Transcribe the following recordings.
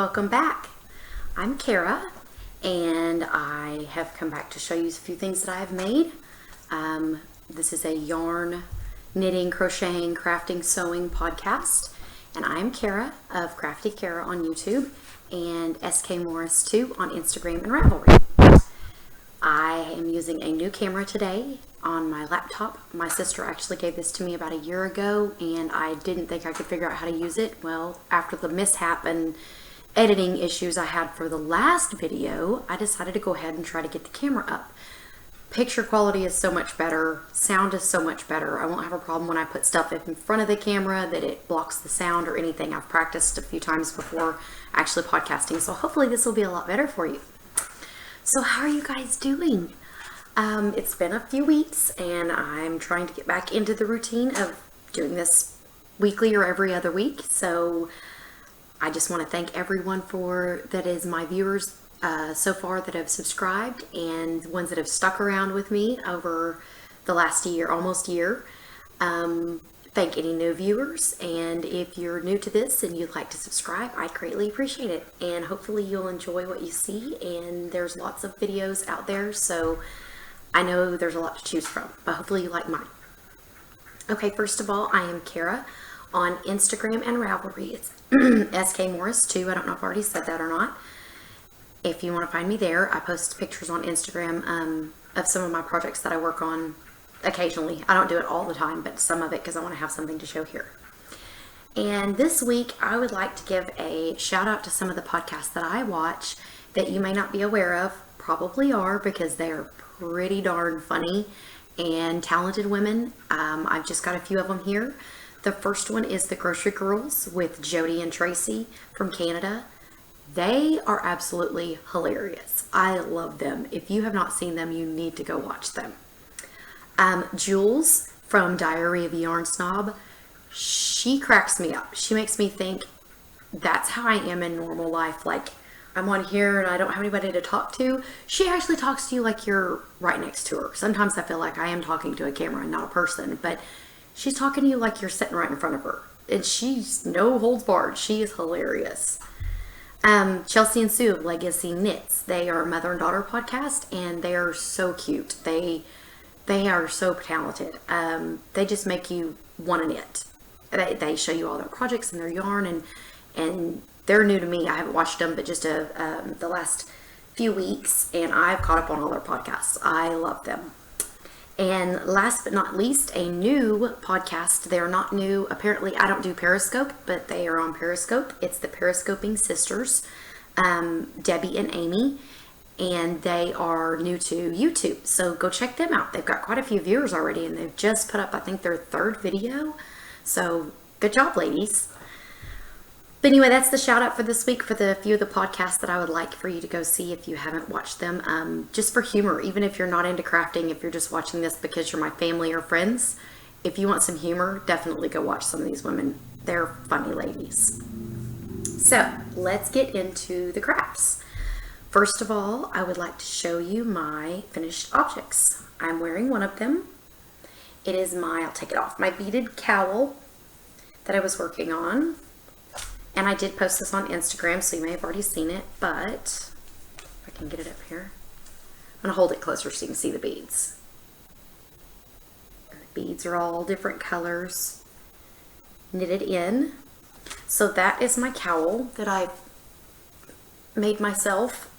welcome back. I'm Kara, and I have come back to show you a few things that I have made. This is a yarn, knitting, crocheting, crafting, sewing podcast, and I'm Kara of Crafty Kara on YouTube and SK Morris 2 on Instagram and Ravelry. I am using a new camera today on my laptop. My sister actually gave this to me about a year ago, and I didn't think I could figure out how to use it. Well, after the mishap and editing issues I had for the last video, I decided to go ahead and try to get the camera up. Picture quality is so much better, sound is so much better. I won't have a problem when I put stuff in front of the camera that it blocks the sound or anything. I've practiced a few times before actually podcasting, so hopefully this will be a lot better for you. So how are you guys doing? It's been a few weeks, and I'm trying to get back into the routine of doing this weekly or every other week. So I just want to thank everyone that is my viewers so far that have subscribed, and ones that have stuck around with me over the last year, almost year. Thank any new viewers, and if you're new to this and you'd like to subscribe, I greatly appreciate it, and hopefully you'll enjoy what you see. And there's lots of videos out there, so I know there's a lot to choose from, but hopefully you like mine. Okay, first of all, I am Kara on Instagram and Ravelry. It's SK Morris 2. I don't know if I already said that or not. If you want to find me there, I post pictures on Instagram of some of my projects that I work on occasionally. I don't do it all the time, but some of it because I want to have something to show here. And this week, I would like to give a shout out to some of the podcasts that I watch that you may not be aware of. Probably are, because they are pretty darn funny and talented women. I've just got a few of them here. The first one is The Grocery Girls with Jody and Tracy from Canada. They are absolutely hilarious. I love them. If you have not seen them, you need to go watch them. Jules from Diary of a Yarn Snob, she cracks me up. She makes me think that's how I am in normal life. Like, I'm on here and I don't have anybody to talk to. She actually talks to you like you're right next to her. Sometimes I feel like I am talking to a camera and not a person, but she's talking to you like you're sitting right in front of her. And she's no holds barred. She is hilarious. Chelsea and Sue of Legacy Knits. They are a mother and daughter podcast, and they are so cute. They are so talented. They just make you want to knit. They show you all their projects and their yarn, and they're new to me. I haven't watched them but just the last few weeks, and I've caught up on all their podcasts. I love them. And last but not least, a new podcast. They're not new. Apparently, I don't do Periscope, but they are on Periscope. It's the Periscoping Sisters, Debbie and Amy, and they are new to YouTube. So go check them out. They've got quite a few viewers already, and they've just put up, I think, their third video. So good job, ladies. But anyway, that's the shout out for this week for the few of the podcasts that I would like for you to go see if you haven't watched them. Just for humor, even if you're not into crafting, if you're just watching this because you're my family or friends, if you want some humor, definitely go watch some of these women. They're funny ladies. So let's get into the crafts. First of all, I would like to show you my finished objects. I'm wearing one of them. It is I'll take it off, my beaded cowl that I was working on. And I did post this on Instagram, so you may have already seen it, but if I can get it up here, I'm going to hold it closer so you can see the beads. And the beads are all different colors, knitted in. So that is my cowl that I made myself.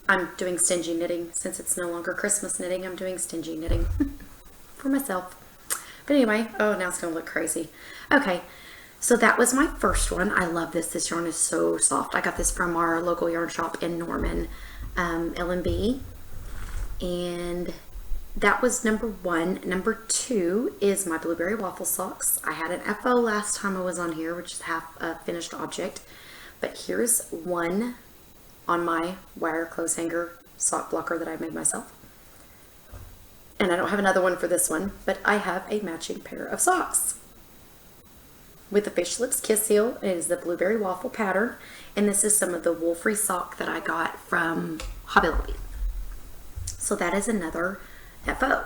I'm doing stingy knitting. Since it's no longer Christmas knitting, I'm doing stingy knitting for myself. But anyway, oh, now it's going to look crazy. Okay. So that was my first one. I love this. This yarn is so soft. I got this from our local yarn shop in Norman, L&B. And that was number one. Number two is my blueberry waffle socks. I had an FO last time I was on here, which is half a finished object. But here's one on my wire clothes hanger sock blocker that I made myself. And I don't have another one for this one, but I have a matching pair of socks with the Fish Lips Kiss Heel. It is the blueberry waffle pattern, and this is some of the wool-free sock that I got from Hobby Lobby. So that is another FO.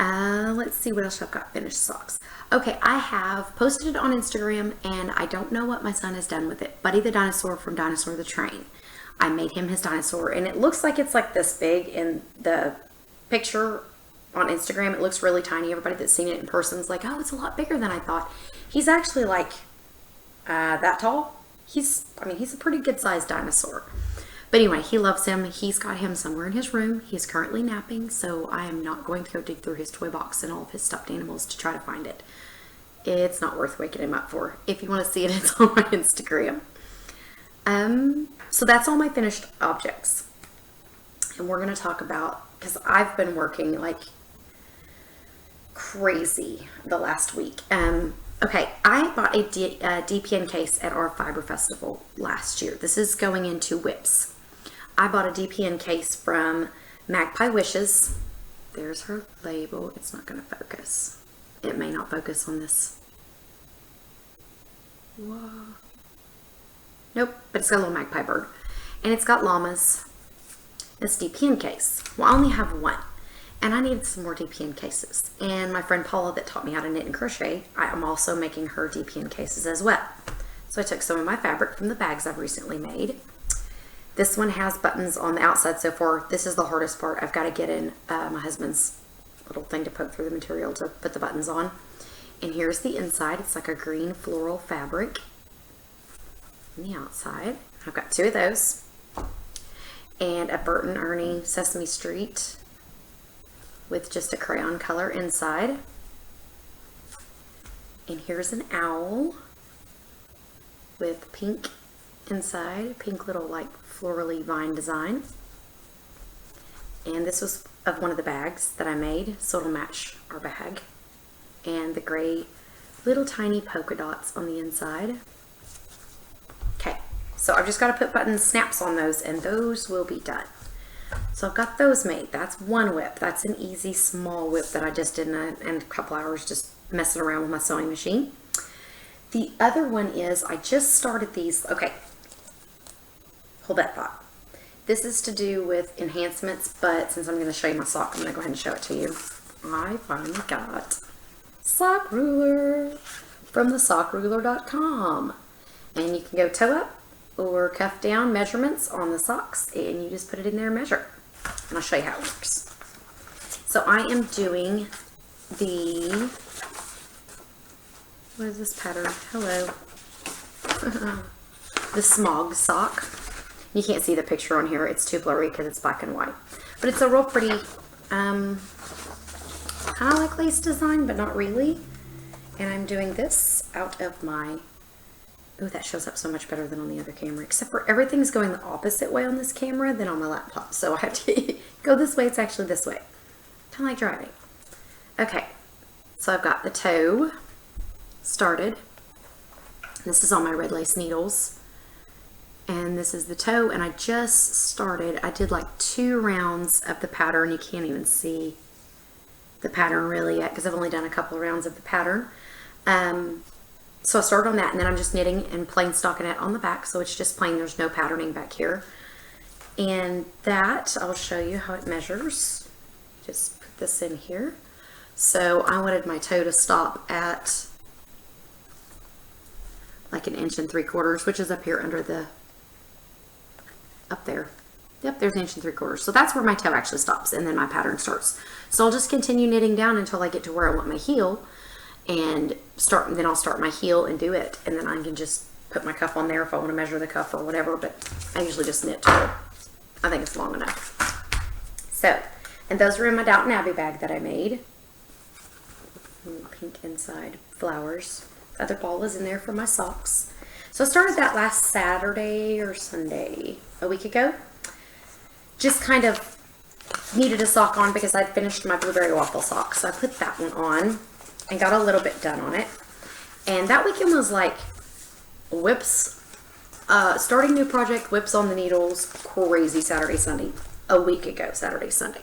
Let's see what else I've got finished socks. Okay, I have posted it on Instagram and I don't know what my son has done with it. Buddy the dinosaur from Dinosaur the Train. I made him his dinosaur and it looks like it's like this big in the picture on Instagram. It looks really tiny. Everybody that's seen it in person is like, oh, it's a lot bigger than I thought. He's actually like that tall. He's a pretty good sized dinosaur. But anyway, he loves him. He's got him somewhere in his room. He's currently napping, so I am not going to go dig through his toy box and all of his stuffed animals to try to find it. It's not worth waking him up for. If you want to see it, it's on my Instagram. So that's all my finished objects. And we're going to talk about, because I've been working like crazy the last week. Okay, I bought a DPN case at our Fiber Festival last year. This is going into whips. I bought a DPN case from Magpie Wishes. There's her label. It's not going to focus. It may not focus on this. Whoa. Nope, but it's got a little magpie bird. And it's got llamas. This DPN case. Well, I only have one. And I needed some more DPN cases. And my friend Paula that taught me how to knit and crochet, I'm also making her DPN cases as well. So I took some of my fabric from the bags I've recently made. This one has buttons on the outside so far. This is the hardest part. I've got to get in my husband's little thing to poke through the material to put the buttons on. And here's the inside. It's like a green floral fabric. On the outside, I've got two of those. And a Burton Ernie Sesame Street with just a crayon color inside. And here's an owl with pink inside, pink little like florally vine design. And this was of one of the bags that I made, so it'll match our bag. And the gray little tiny polka dots on the inside. Okay, so I've just got to put button snaps on those and those will be done. So I've got those made. That's one whip. That's an easy small whip that I just did in a couple hours just messing around with my sewing machine. The other one is I just started these. Okay, hold that thought. This is to do with enhancements, but since I'm going to show you my sock, I'm going to go ahead and show it to you. I finally got sock ruler from the sockruler.com. And you can go toe up or cuff down measurements on the socks and you just put it in there and measure. And I'll show you how it works. So I am doing the, what is this pattern? Hello. The smog sock. You can't see the picture on here. It's too blurry because it's black and white. But it's a real pretty, kind of like lace design, but not really. And I'm doing this out of my, oh, that shows up so much better than on the other camera, except for everything's going the opposite way on this camera than on my laptop. So I have to go this way. It's actually this way. Kind of like driving. Okay, so I've got the toe started. This is on my red lace needles. And this is the toe, and I just started. I did like 2 rounds of the pattern. You can't even see the pattern really yet because I've only done a couple of rounds of the pattern. So I started on that, and then I'm just knitting and plain stockinette on the back, so it's just plain. There's no patterning back here. And that, I'll show you how it measures. Just put this in here. So I wanted my toe to stop at like 1 3/4 inches, which is up here under the, up there. Yep, there's 1 3/4 inches. So that's where my toe actually stops, and then my pattern starts. So I'll just continue knitting down until I get to where I want my heel, and then I'll start my heel and do it, and then I can just put my cuff on there if I want to measure the cuff or whatever, but I usually just knit till I think it's long enough. So, and those are in my Downton Abbey bag that I made. Pink inside, flowers. The other ball is in there for my socks. So I started that last Saturday or Sunday, a week ago. Just kind of needed a sock on because I'd finished my blueberry waffle sock. So I put that one on and got a little bit done on it. And that weekend was like whips, starting new project, whips on the needles, crazy Saturday, Sunday, a week ago, Saturday, Sunday.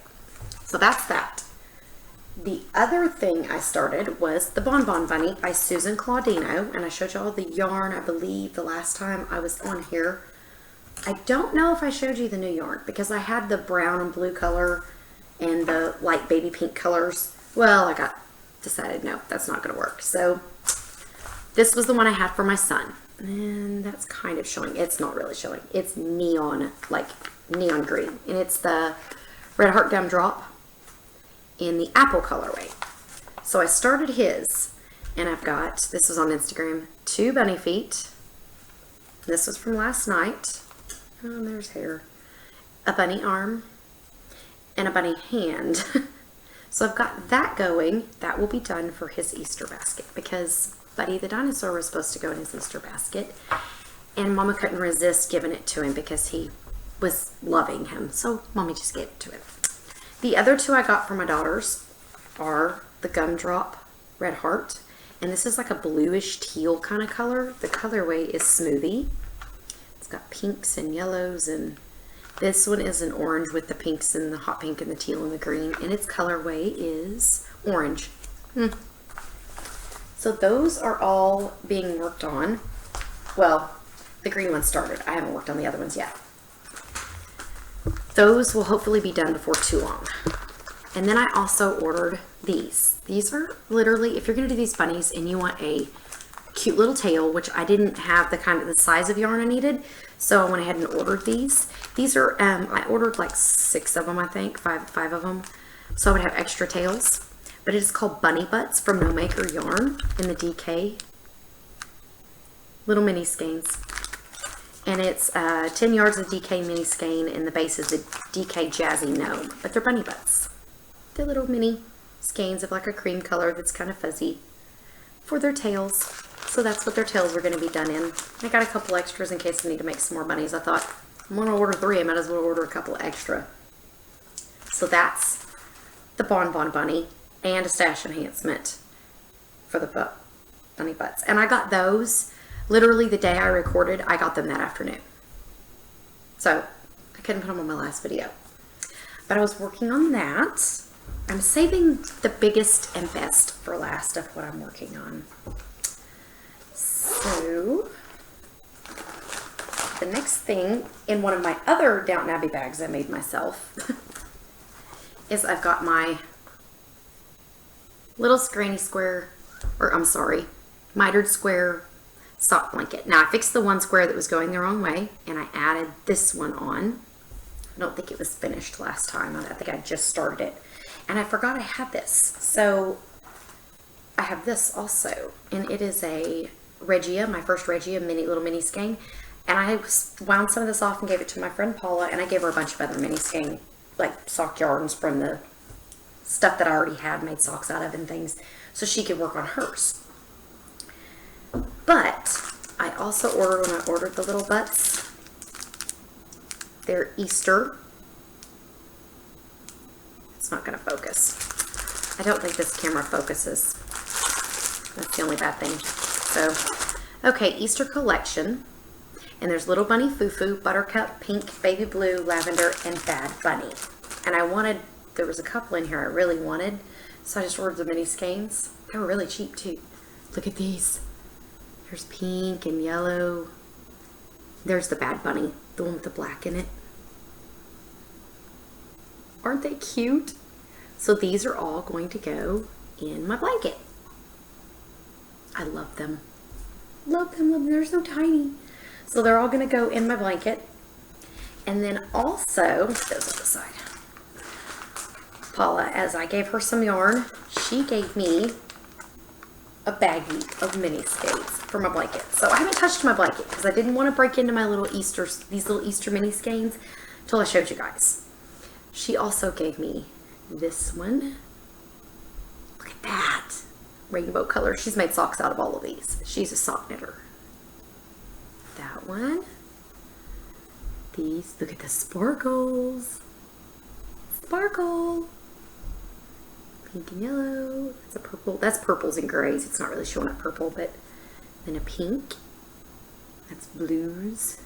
So that's that. The other thing I started was the Bon Bon Bunny by Susan Claudino, and I showed y'all the yarn, I believe, the last time I was on here. I don't know if I showed you the new yarn because I had the brown and blue color and the light baby pink colors well, decided no, that's not going to work. So this was the one I had for my son. And that's kind of showing. It's not really showing. It's neon, like neon green. And it's the Red Heart Gumdrop in the apple colorway. So I started his, and I've got, this was on Instagram, 2 bunny feet. This was from last night. Oh, there's hair. A bunny arm and a bunny hand. So I've got that going. That will be done for his Easter basket because Buddy the dinosaur was supposed to go in his Easter basket, and Mama couldn't resist giving it to him because he was loving him. So Mommy just gave it to him. The other 2 I got for my daughters are the Gumdrop Red Heart, and this is like a bluish teal kind of color. The colorway is Smoothie. It's got pinks and yellows, and this one is an orange with the pinks and the hot pink and the teal and the green, and its colorway is orange. So those are all being worked on. Well, the green one started. I haven't worked on the other ones yet. Those will hopefully be done before too long. And then I also ordered these. These are literally, if you're going to do these bunnies and you want a cute little tail, which I didn't have the size of yarn I needed, so I went ahead and ordered these. These are, I ordered like 6 of them, I think, five of them, so I would have extra tails. But it is called Bunny Butts from No Maker Yarn in the DK little mini skeins. And it's 10 yards of DK mini skein, and the base is the DK Jazzy Gnome. But they're bunny butts. They're little mini skeins of like a cream color that's kind of fuzzy for their tails. So that's what their tails are going to be done in. I got a couple extras in case I need to make some more bunnies. I thought, I'm going to order 3. I might as well order a couple extra. So that's the Bon Bon Bunny and a stash enhancement for the bunny butts. And I got those literally the day I recorded. I got them that afternoon. So I couldn't put them on my last video. But I was working on that. I'm saving the biggest and best for last of what I'm working on. So the next thing in one of my other Downton Abbey bags I made myself is I've got my little mitered square sock blanket. Now I fixed the one square that was going the wrong way, and I added this one on. I don't think it was finished last time. I think I just started it, and I forgot I had this. So I have this also, and it is a Regia, my first Regia little mini skein, and I wound some of this off and gave it to my friend Paula, and I gave her a bunch of other mini skein, like sock yarns from the stuff that I already had made socks out of and things, so she could work on hers. But I also ordered, when I ordered the little butts, they're Easter. It's not going to focus. I don't think this camera focuses. That's the only bad thing. So, okay, Easter collection. And there's Little Bunny Fufu, Buttercup, Pink, Baby Blue, Lavender, and Bad Bunny. And I wanted, there was a couple in here I really wanted, so I just ordered the mini skeins. They were really cheap too. Look at these. There's pink and yellow. There's the Bad Bunny, the one with the black in it. Aren't they cute? So these are all going to go in my blanket. I love them. Love them, love them. They're so tiny. So they're all going to go in my blanket. And then also, those on the side. Paula, as I gave her some yarn, she gave me a baggie of mini skates for my blanket. So I haven't touched my blanket because I didn't want to break into my little these little Easter mini skeins until I showed you guys. She also gave me this one. Look at that. Rainbow color. She's made socks out of all of these. She's a sock knitter. That one. These. Look at the sparkles. Sparkle. Pink and yellow. That's a purple. That's purples and grays. It's not really showing up purple, but then a pink. That's blues.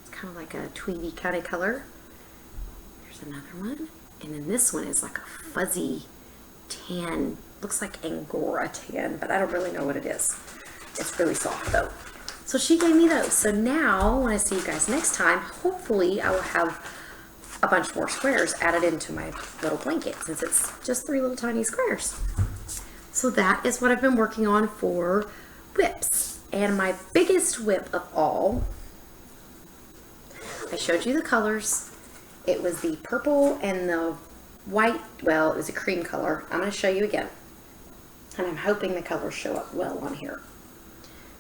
It's kind of like a tweedy kind of color. There's another one. And then this one is like a fuzzy tan. Looks like Angora tan, but I don't really know what it is. It's really soft though. So she gave me those. So now when I see you guys next time, hopefully I will have a bunch more squares added into my little blanket since it's just 3 little tiny squares. So that is what I've been working on for whips. And my biggest whip of all, I showed you the colors. It was the purple and the white. Well, it was a cream color. I'm going to show you again. And I'm hoping the colors show up well on here.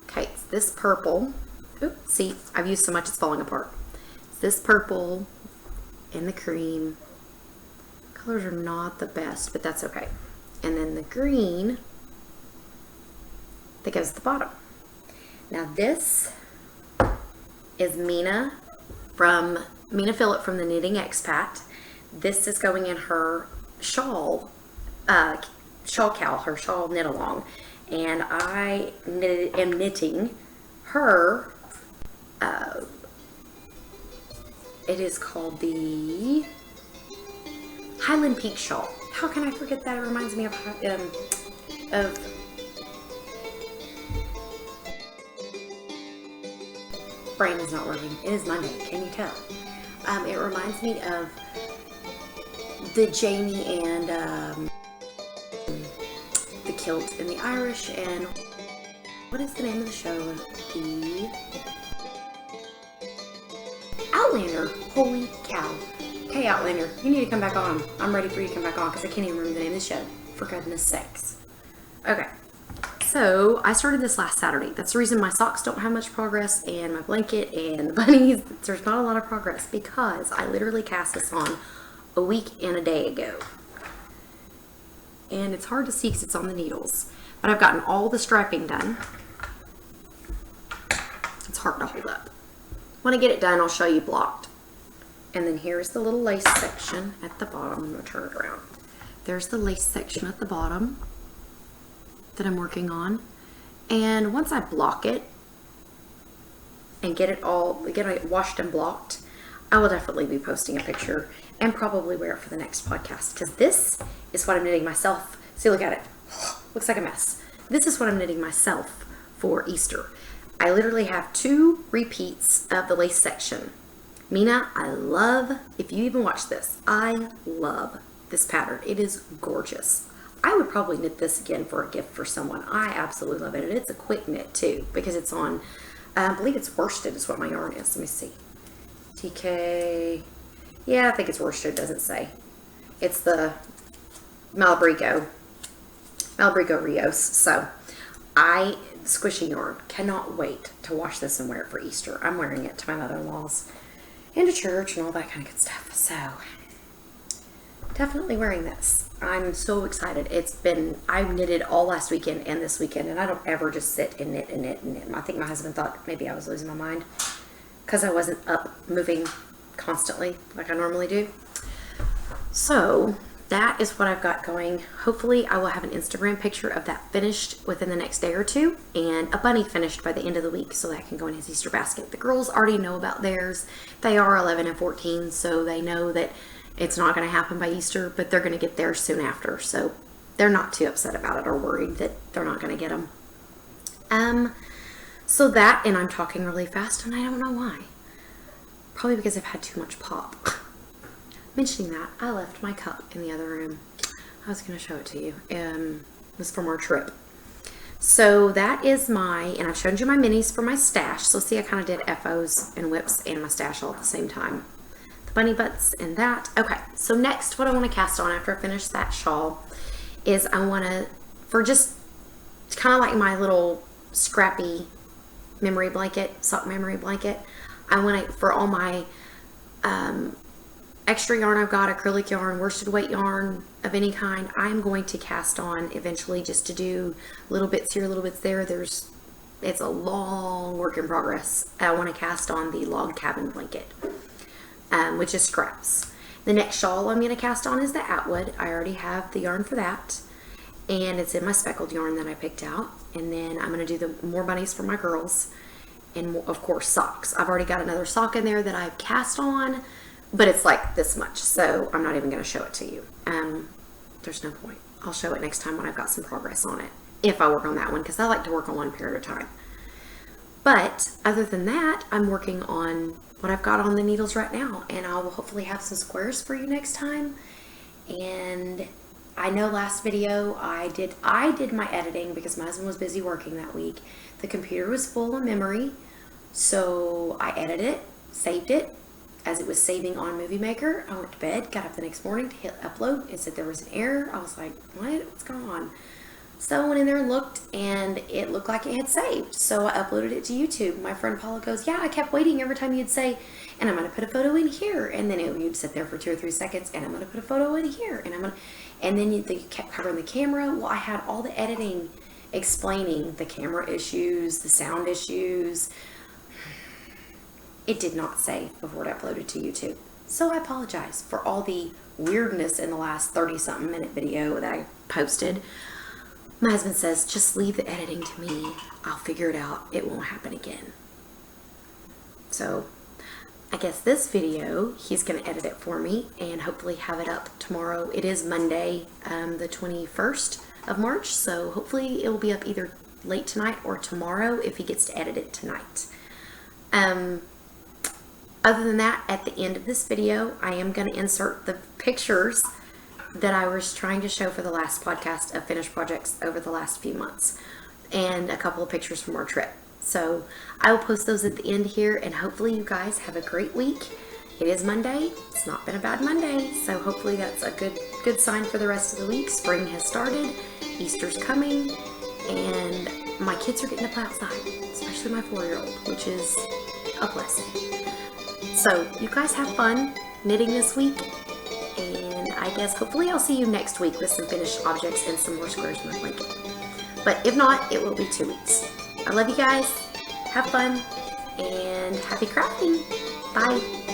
Okay, it's this purple. Oops, see, I've used so much it's falling apart. It's this purple and the cream. Colors are not the best, but that's okay. And then the green that goes at the bottom. Now this is Mina Phillip from the Knitting Expat. This is going in her shawl cowl, her shawl knit along. And I am knitting her, it is called the Highland Peak shawl. How can I forget that? It reminds me of brain is not working. It is Monday. Can you tell? It reminds me of the Jamie and the Kilt and the Irish, and what is the name of the show? The Outlander. Holy cow. Okay, Outlander, you need to come back on. I'm ready for you to come back on because I can't even remember the name of the show. For goodness sakes. Okay. So I started this last Saturday. That's the reason my socks don't have much progress, and my blanket and the bunnies, there's not a lot of progress, because I literally cast this on a week and a day ago. And it's hard to see because it's on the needles. But I've gotten all the striping done. It's hard to hold up. When I get it done, I'll show you blocked. And then here's the little lace section at the bottom. I'm going to turn it around. There's the lace section at the bottom that I'm working on. And once I block it and get it washed and blocked, I will definitely be posting a picture and probably wear it for the next podcast, because this is what I'm knitting myself. See, look at it. Looks like a mess. This is what I'm knitting myself for Easter. I literally have 2 repeats of the lace section. Mina, I love, if you even watch this, I love this pattern. It is gorgeous. I would probably knit this again for a gift for someone. I absolutely love it. And it's a quick knit too, because it's on, I believe it's worsted is what my yarn is. Let me see. TK, yeah, I think it's worsted, it doesn't say. It's the Malabrigo Rios. So squishy yarn, cannot wait to wash this and wear it for Easter. I'm wearing it to my mother-in-law's and to church and all that kind of good stuff. So definitely wearing this. I'm so excited. I knitted all last weekend and this weekend, and I don't ever just sit and knit and knit and knit. I think my husband thought maybe I was losing my mind because I wasn't up moving constantly like I normally do. So that is what I've got going. Hopefully I will have an Instagram picture of that finished within the next day or two, and a bunny finished by the end of the week so that can go in his Easter basket. The girls already know about theirs. They are 11 and 14, so they know that it's not going to happen by Easter, but they're going to get theirs soon after. So they're not too upset about it or worried that they're not going to get them. So that, and I'm talking really fast and I don't know why. Probably because I've had too much pop. Mentioning that, I left my cup in the other room. I was going to show it to you. It was from our trip. So that is and I've showed you my minis for my stash. So see, I kind of did FOs and whips and my stash all at the same time. The bunny butts and that. Okay, so next what I want to cast on after I finish that shawl is I want to, for just kind of like my little scrappy memory blanket, sock memory blanket, I want to, for all my extra yarn I've got, acrylic yarn, worsted weight yarn of any kind, I'm going to cast on eventually just to do little bits here, little bits there. It's a long work in progress. I want to cast on the log cabin blanket, which is scraps. The next shawl I'm going to cast on is the Atwood. I already have the yarn for that, and it's in my speckled yarn that I picked out. And then I'm going to do the more bunnies for my girls, and of course socks. I've already got another sock in there that I've cast on, but it's like this much, so I'm not even going to show it to you. There's no point. I'll show it next time when I've got some progress on it, if I work on that one, because I like to work on one pair at a time. But other than that, I'm working on what I've got on the needles right now, and I will hopefully have some squares for you next time. And I know last video I did my editing because my husband was busy working that week. The computer was full of memory, so I edited it, saved it. As it was saving on Movie Maker, I went to bed, got up the next morning to hit upload. It said there was an error. I was like, what's going on? So I went in there and looked, and it looked like it had saved. So I uploaded it to YouTube. My friend Paula goes, yeah, I kept waiting every time you'd say, and I'm going to put a photo in here. And then you'd sit there for 2 or 3 seconds, and I'm going to put a photo in here. And then you kept covering the camera. Well, I had all the editing explaining the camera issues, the sound issues. It did not save before it uploaded to YouTube. So I apologize for all the weirdness in the last 30-something minute video that I posted. My husband says, just leave the editing to me. I'll figure it out. It won't happen again. So I guess this video, he's going to edit it for me and hopefully have it up tomorrow. It is Monday, the 21st of March. So hopefully it will be up either late tonight or tomorrow if he gets to edit it tonight. Other than that, at the end of this video, I am going to insert the pictures that I was trying to show for the last podcast of finished projects over the last few months, and a couple of pictures from our trip. So I will post those at the end here, and hopefully you guys have a great week. It is Monday. It's not been a bad Monday, so hopefully that's a good sign for the rest of the week. Spring has started, Easter's coming, and my kids are getting to play outside, especially my 4-year-old, which is a blessing. So you guys have fun knitting this week, and I guess hopefully I'll see you next week with some finished objects and some more squares in my blanket. But if not, it will be 2 weeks. I love you guys. Have fun and happy crafting. Bye.